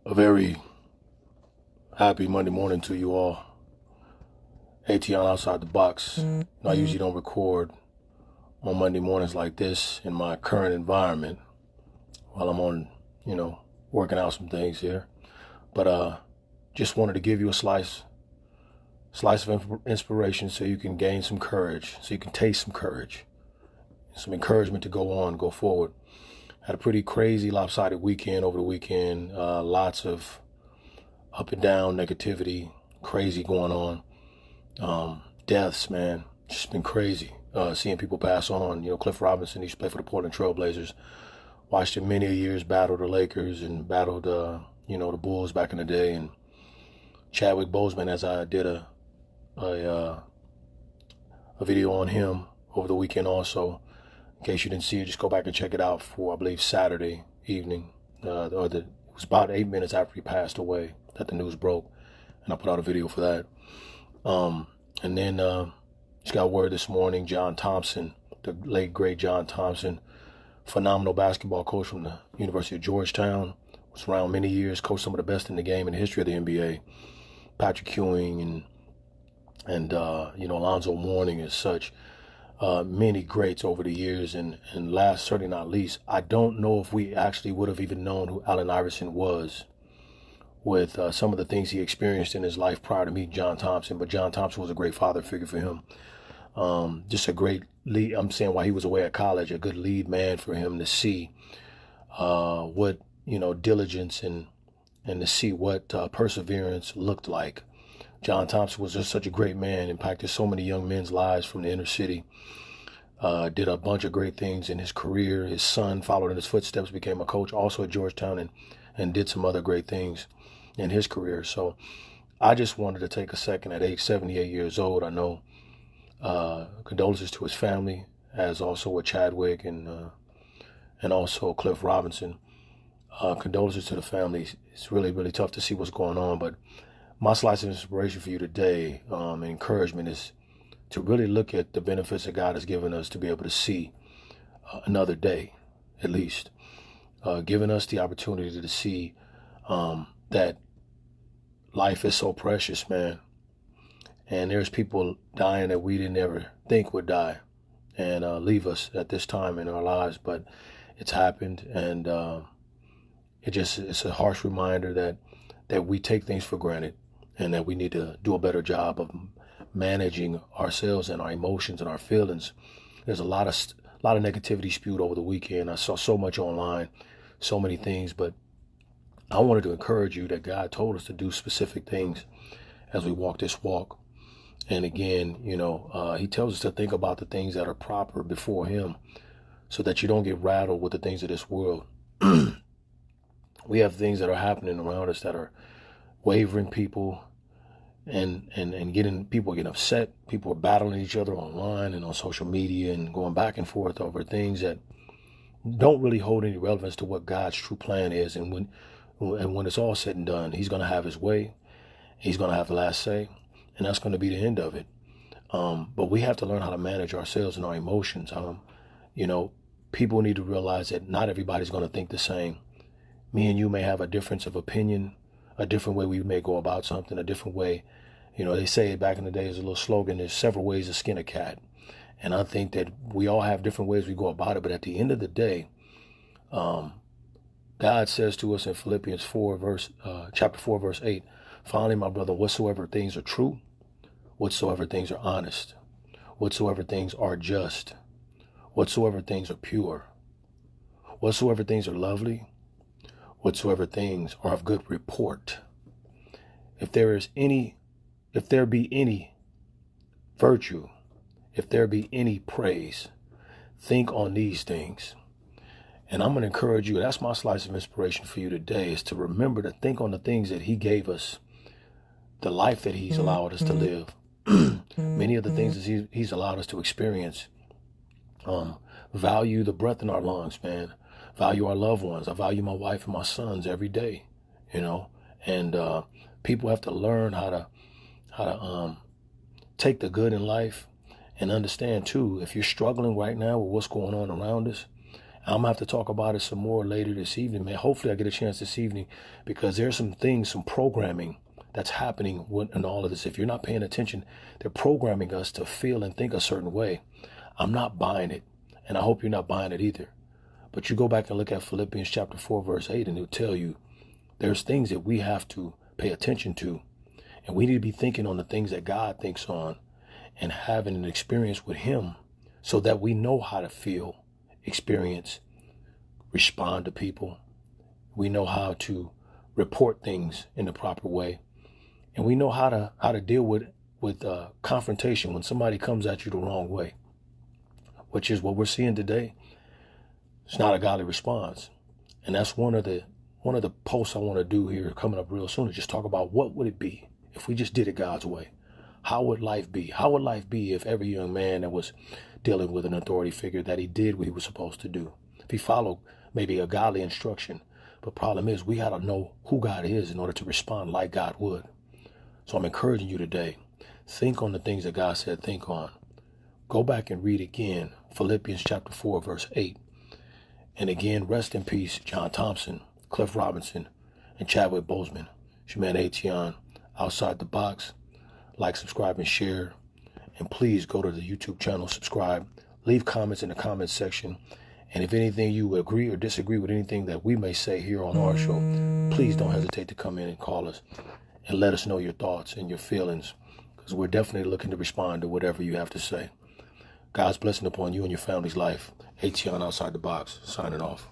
A very happy Monday morning to you all. ATL outside the box. I usually don't record on Monday mornings like this in my current environment while I'm on, working out some things here. But just wanted to give you a slice of inspiration so you can gain some courage, so you can taste some courage, some encouragement to go on, go forward. Had a pretty crazy lopsided weekend over the weekend. Lots of up and down negativity, crazy going on. Deaths, man, just been crazy. Seeing people pass on. Cliff Robinson used to play for the Portland Trail Blazers. Watched him many years battle the Lakers and battled, the Bulls back in the day. And Chadwick Boseman, as I did a video on him over the weekend also. In case you didn't see it, just go back and check it out for, I believe, Saturday evening. It was about 8 minutes after he passed away that the news broke, and I put out a video for that. And then just got word this morning, John Thompson, the late great John Thompson, phenomenal basketball coach from the University of Georgetown, was around many years, coached some of the best in the game in the history of the NBA. Patrick Ewing and Alonzo Mourning as such. Many greats over the years, and last, certainly not least, I don't know if we actually would have even known who Allen Iverson was with some of the things he experienced in his life prior to meeting John Thompson. But John Thompson was a great father figure for him. Just a great lead. I'm saying while he was away at college, a good lead man for him to see what, diligence and to see what perseverance looked like. John Thompson was just such a great man, impacted so many young men's lives from the inner city. Did a bunch of great things in his career. His son followed in his footsteps, became a coach also at Georgetown, and did some other great things in his career. So I just wanted to take a second at age 78 years old. I know condolences to his family, as also with Chadwick and also Cliff Robinson. Condolences to the family. It's really, really tough to see what's going on, but my slice of inspiration for you today, encouragement, is to really look at the benefits that God has given us to be able to see another day, at least. Giving us the opportunity to see that life is so precious, man. And there's people dying that we didn't ever think would die and leave us at this time in our lives. But it's happened, and it's a harsh reminder that we take things for granted, and that we need to do a better job of managing ourselves and our emotions and our feelings. There's a lot of negativity spewed over the weekend. I saw so much online, so many things, but I wanted to encourage you that God told us to do specific things as we walk this walk. And again, he tells us to think about the things that are proper before him so that you don't get rattled with the things of this world. We have things that are happening around us that are wavering people, and people getting upset. People are battling each other online and on social media and going back and forth over things that don't really hold any relevance to what God's true plan is. And when it's all said and done, he's going to have his way. He's going to have the last say, and that's going to be the end of it. But we have to learn how to manage ourselves and our emotions. People need to realize that not everybody's going to think the same. Me and you may have a difference of opinion, a different way we may go about something, a different way. They say back in the day, there's a little slogan, there's several ways to skin a cat. And I think that we all have different ways we go about it. But at the end of the day, God says to us in Philippians chapter 4, verse 8, finally, my brother, whatsoever things are true, whatsoever things are honest, whatsoever things are just, whatsoever things are pure, whatsoever things are lovely, whatsoever things are of good report. If there be any virtue, if there be any praise, think on these things. And I'm going to encourage you, that's my slice of inspiration for you today, is to remember to think on the things that he gave us, the life that he's allowed us to live, many of the things that he's allowed us to experience. Value the breath in our lungs, man. Value our loved ones. I value my wife and my sons every day, and people have to learn how to take the good in life and understand too, if you're struggling right now with what's going on around us, I'm going to have to talk about it some more later this evening, man. Hopefully I get a chance this evening, because there's some things, some programming that's happening in all of this. If you're not paying attention, they're programming us to feel and think a certain way. I'm not buying it, and I hope you're not buying it either. But you go back and look at Philippians chapter 4, verse 8, and it'll tell you there's things that we have to pay attention to. And we need to be thinking on the things that God thinks on and having an experience with him so that we know how to feel, experience, respond to people. We know how to report things in the proper way. And we know how to deal with confrontation when somebody comes at you the wrong way, which is what we're seeing today. It's not a godly response. And that's one of the posts I want to do here coming up real soon, is just talk about what would it be if we just did it God's way. How would life be? How would life be if every young man that was dealing with an authority figure, that he did what he was supposed to do? If he followed maybe a godly instruction. But problem is, we got to know who God is in order to respond like God would. So I'm encouraging you today, think on the things that God said think on. Go back and read again Philippians chapter 4, verse 8. And again, rest in peace, John Thompson, Cliff Robinson, and Chadwick Boseman. It's your man Ation, Outside the Box. Like, subscribe, and share. And please go to the YouTube channel, subscribe, leave comments in the comments section. And if anything you agree or disagree with anything that we may say here on our show, please don't hesitate to come in and call us and let us know your thoughts and your feelings, because we're definitely looking to respond to whatever you have to say. God's blessing upon you and your family's life. Ation, Outside the Box, signing off.